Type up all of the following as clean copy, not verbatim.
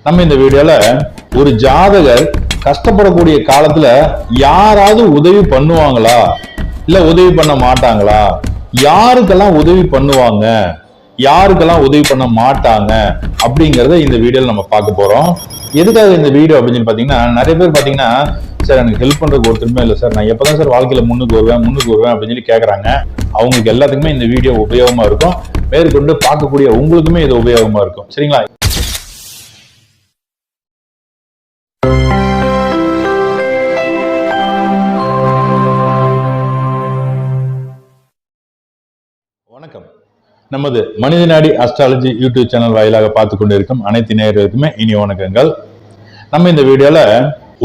நம்ம இந்த வீடியோல ஒரு ஜாதகர் கஷ்டப்படக்கூடிய காலத்துல யாராவது உதவி பண்ணுவாங்களா இல்ல உதவி பண்ண மாட்டாங்களா, யாருக்கெல்லாம் உதவி பண்ணுவாங்க யாருக்கெல்லாம் உதவி பண்ண மாட்டாங்க அப்படிங்கறத இந்த வீடியோல நம்ம பார்க்க போறோம். எதுக்காக இந்த வீடியோ அப்படின்னு பாத்தீங்கன்னா, நிறைய பேர் பாத்தீங்கன்னா சார் எனக்கு ஹெல்ப் பண்றதுக்கு ஒருத்தருமே இல்லை சார், நான் எப்பதான் சார் வாழ்க்கையில முன்னுக்கு வருவேன் அப்படின்னு சொல்லி கேக்குறாங்க. அவங்களுக்கு எல்லாத்துக்குமே இந்த வீடியோ உபயோகமா இருக்கும். மேற்கொண்டு பார்க்கக்கூடிய உங்களுக்குமே இது உபயோகமா இருக்கும். சரிங்களா? வணக்கம். நமது மனிதநாடி அஸ்ட்ராலஜி யூடியூப் சேனல் வாயிலாக பார்த்து கொண்டு இருக்கும் அனைத்து நேயர்களுக்குமே இனி வணக்கங்கள். நம்ம இந்த வீடியோல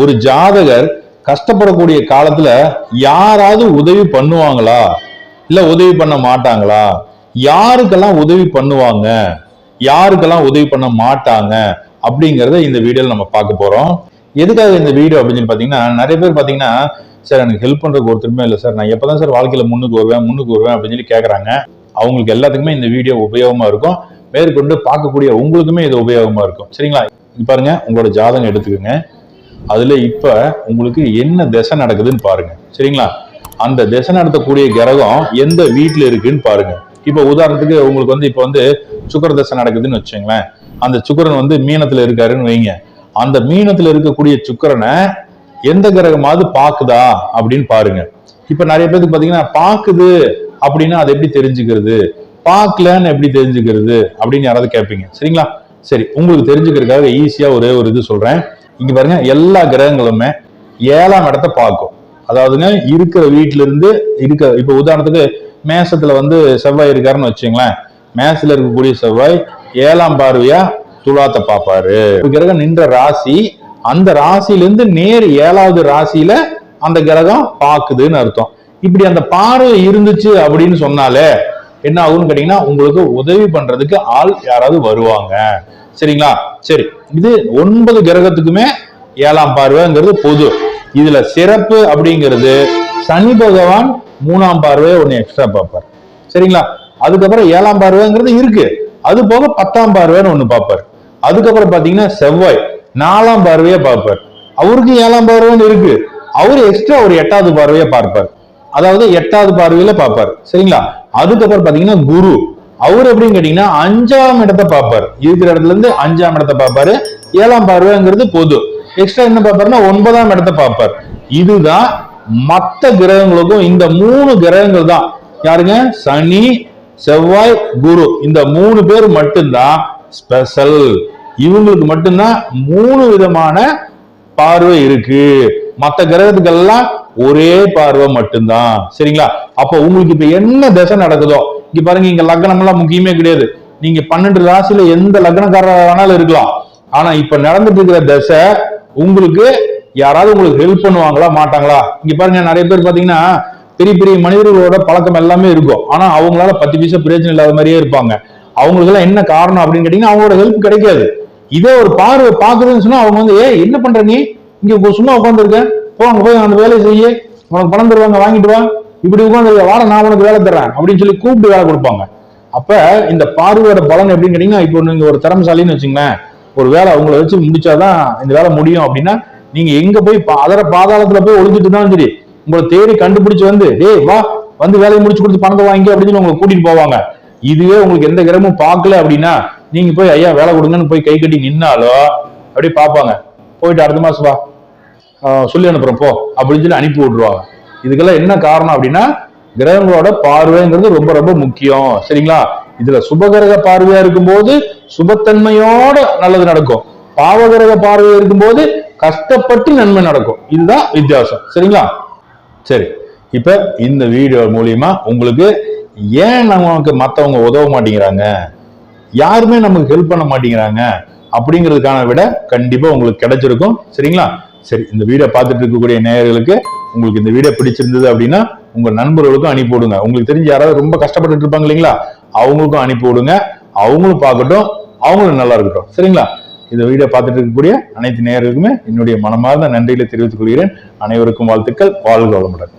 ஒரு ஜாதகர் கஷ்டப்படக்கூடிய காலத்துல யாராவது உதவி பண்ணுவாங்களா இல்ல உதவி பண்ண மாட்டாங்களா, யாருக்கெல்லாம் உதவி பண்ணுவாங்க யாருக்கெல்லாம் உதவி பண்ண மாட்டாங்க அப்படிங்கறத இந்த வீடியோல நம்ம பார்க்க போறோம். எதுக்காக இந்த வீடியோ அப்படின்னு பாத்தீங்கன்னா, நிறைய பேர் பாத்தீங்கன்னா சார் எனக்கு ஹெல்ப் பண்றதுக்கு ஒருத்தருமே இல்லை சார், நான் எப்பதான் சார் வாழ்க்கையில முன்னுக்கு வருவேன் அப்படின்னு சொல்லி கேக்குறாங்க. அவங்களுக்கு எல்லாத்துக்குமே இந்த வீடியோ உபயோகமா இருக்கும். மேற்கொண்டு பார்க்கக்கூடிய உங்களுக்குமே இது உபயோகமா இருக்கும். சரிங்களா? பாருங்க, உங்களோட ஜாதகம் எடுத்துக்கோங்க. அதுல இப்ப உங்களுக்கு என்ன திசை நடக்குதுன்னு பாருங்க. சரிங்களா? அந்த திசை நடத்தக்கூடிய கிரகம் எந்த வீட்டுல இருக்குன்னு பாருங்க. இப்ப உதாரணத்துக்கு உங்களுக்கு இப்ப சுக்கிர திசை நடக்குதுன்னு வச்சுங்களேன். அந்த சுக்கிரன் மீனத்துல இருக்காருன்னு வைங்க. அந்த மீனத்துல இருக்கக்கூடிய சுக்கிரனை எந்த கிரகமாவது பாக்குதா அப்படின்னு பாருங்க. இப்ப நிறைய பேருக்கு பாத்தீங்கன்னா பாக்குது அப்படின்னா அதை எப்படி தெரிஞ்சுக்கிறது, பார்க்கலன்னு எப்படி தெரிஞ்சுக்கிறது அப்படின்னு யாராவது கேட்பீங்க. சரிங்களா? சரி, உங்களுக்கு தெரிஞ்சுக்கிறதுக்காக ஈஸியா ஒரு இது சொல்றேன். இங்க பாருங்க, எல்லா கிரகங்களுமே 7ஆம் இடத்தை பார்க்கும். அதாவதுங்க இருக்கிற வீட்டுல இருந்து இப்ப உதாரணத்துக்கு மேசத்துல செவ்வாய் இருக்காருன்னு வச்சுங்களேன். மேசத்துல இருக்கக்கூடிய செவ்வாய் 7ஆம் பார்வையா துலாத்தை பார்ப்பாரு. கிரகம் நின்ற ராசி, அந்த ராசியிலிருந்து நேர் 7வது ராசியில அந்த கிரகம் பாக்குதுன்னு அர்த்தம். இப்படி அந்த பார்வை இருந்துச்சு அப்படின்னு சொன்னாலே என்ன ஆகும்னு கேட்டீங்கன்னா, உங்களுக்கு உதவி பண்றதுக்கு ஆள் யாராவது வருவாங்க. சரிங்களா? சரி, இது 9 கிரகத்துக்குமே 7ஆம் பார்வைங்கிறது பொது. இதுல சிறப்பு அப்படிங்கிறது சனி பகவான் 3ஆம் பார்வையை ஒண்ணு எக்ஸ்ட்ரா பார்ப்பார். சரிங்களா? அதுக்கப்புறம் 7ஆம் பார்வைங்கிறது இருக்கு. அது போக 10ஆம் பார்வைன்னு ஒண்ணு பார்ப்பார். அதுக்கப்புறம் பாத்தீங்கன்னா செவ்வாய் 4ஆம் பார்வையை பார்ப்பார். அவருக்கு 7ஆம் பார்வைன்னு இருக்கு. அவரு எக்ஸ்ட்ரா ஒரு 8வது பார்வையை பார்ப்பார். அதாவது 8வது பார்வையில பார்ப்பார். சரிங்களா? அதுக்கப்புறம் பாத்தீங்கன்னா குரு, அவர் எப்படின்னு கேட்டீங்கன்னா 5ஆம் இடத்தை பார்ப்பார். இருக்கிற இடத்துல இருந்து 5ஆம் இடத்தை பார்ப்பாரு. 7ஆம் பார்வைங்கிறது பொது. எக்ஸ்ட்ரா என்ன பார்ப்பாருன்னா 9ஆம் இடத்தை பார்ப்பார். இதுதான் மற்ற கிரகங்களுக்கும். இந்த 3 கிரகங்கள் தான் யாருங்க, சனி செவ்வாய் குரு, இந்த 3 பேர் மட்டும்தான் ஸ்பெஷல். இவங்களுக்கு மட்டும்தான் 3 விதமான பார்வை இருக்கு. மற்ற கிரகத்துக்கெல்லாம் ஒரே பார்வை மட்டும்தான். சரிங்களா? அப்ப உங்களுக்கு இப்ப என்ன திசை நடக்குதோ, இங்க பாருங்க, இங்க லக்னம் எல்லாம் முக்கியமே கிடையாது. நீங்க 12 ராசியில எந்த லக்னக்காரர் வேணாலும் இருக்கலாம். ஆனா இப்ப நடந்துட்டு இருக்கிற திசை உங்களுக்கு யாராவது உங்களுக்கு ஹெல்ப் பண்ணுவாங்களா மாட்டாங்களா? இங்க பாருங்க, நிறைய பேர் பாத்தீங்கன்னா பெரிய பெரிய மனிதர்களோட பழக்கம் எல்லாமே இருக்கும். ஆனா அவங்களால 10 பைசா பிரயோஜனம் இல்லாத மாதிரியே இருப்பாங்க. அவங்களுக்கு எல்லாம் என்ன காரணம் அப்படின்னு கேட்டீங்கன்னா, அவங்களோட ஹெல்ப் கிடைக்காது. இதே ஒரு பார்வை பாக்குறதுன்னு சொன்னா அவங்க என்ன பண்ற, நீ இங்க சும்மா உட்காந்துருக்க, அங்க போய் அந்த வேலையை செய்ய, உனக்கு பணம் தருவாங்க, வாங்கிட்டு வா, இப்படி உட்காந்து வாட, நான் உனக்கு வேலை தர்றேன் அப்படின்னு சொல்லி கூப்பிட்டு வேலை கொடுப்பாங்க. அப்ப இந்த பார்வையோட பலன் எப்படின்னு கேட்டீங்கன்னா, இப்போ நீங்க ஒரு திறமசாலின்னு வச்சுங்களேன், ஒரு வேலை அவங்கள வச்சு முடிச்சாதான் இந்த வேலை முடியும் அப்படின்னா, நீங்க எங்க போய் அதர பாதாளத்துல போய் ஒளிஞ்சிட்டு தான் சரி, உங்களை தேடி கண்டுபிடிச்சு டேய் வா, வேலையை முடிச்சு கொடுத்து பணத்தை வாங்கி அப்படின்னு சொல்லி உங்களை கூட்டிட்டு போவாங்க. இதுவே உங்களுக்கு எந்த கிரகமும் பார்க்கல அப்படின்னா, நீங்க போய் ஐயா வேலை கொடுங்கன்னு போய் கை கட்டி நின்னாலோ அப்படியே பார்ப்பாங்க. போயிட்டு அடுத்த மாசம் வா, சொல்லி அனுப்புறோம் போ அப்படின்னு சொல்லி அனுப்பி விட்டுருவாங்க. இதுக்கெல்லாம் என்ன காரணம் அப்படின்னா, கிரகங்களோட பார்வைங்கிறது ரொம்ப ரொம்ப முக்கியம். சரிங்களா? இதுல சுபகிரக பார்வையா இருக்கும்போது சுபத்தன்மையோட நல்லது நடக்கும். பாவகிரக பார்வையா இருக்கும்போது கஷ்டப்பட்டு நன்மை நடக்கும். இதுதான் வித்தியாசம். சரிங்களா? சரி, இப்ப இந்த வீடியோ மூலியமா உங்களுக்கு ஏன் நமக்கு மத்தவங்க உதவ மாட்டேங்கிறாங்க, யாருமே நமக்கு ஹெல்ப் பண்ண மாட்டேங்கிறாங்க அப்படிங்கிறதுக்கான விட கண்டிப்பா உங்களுக்கு கிடைச்சிருக்கும். சரிங்களா? சரி, இந்த வீடியோ பார்த்துட்டு இருக்கக்கூடிய நேயர்களுக்கு உங்களுக்கு இந்த வீடியோ பிடிச்சிருந்தது அப்படின்னா உங்க நண்பர்களுக்கும் அனுப்பி விடுங்க. உங்களுக்கு தெரிஞ்சு யாராவது ரொம்ப கஷ்டப்பட்டு இருப்பாங்க இல்லைங்களா, அவங்களுக்கும் அனுப்பி விடுங்க. அவங்களும் பார்க்கட்டும், அவங்களும் நல்லா இருக்கட்டும். சரிங்களா? இந்த வீடியோ பார்த்துட்டு இருக்கக்கூடிய அனைத்து நேயர்களுக்குமே என்னுடைய மனமார்ந்த நன்றிகளை தெரிவித்துக் கொள்கிறேன். அனைவருக்கும் வாழ்த்துக்கள். வாழ்க வளமுடன்.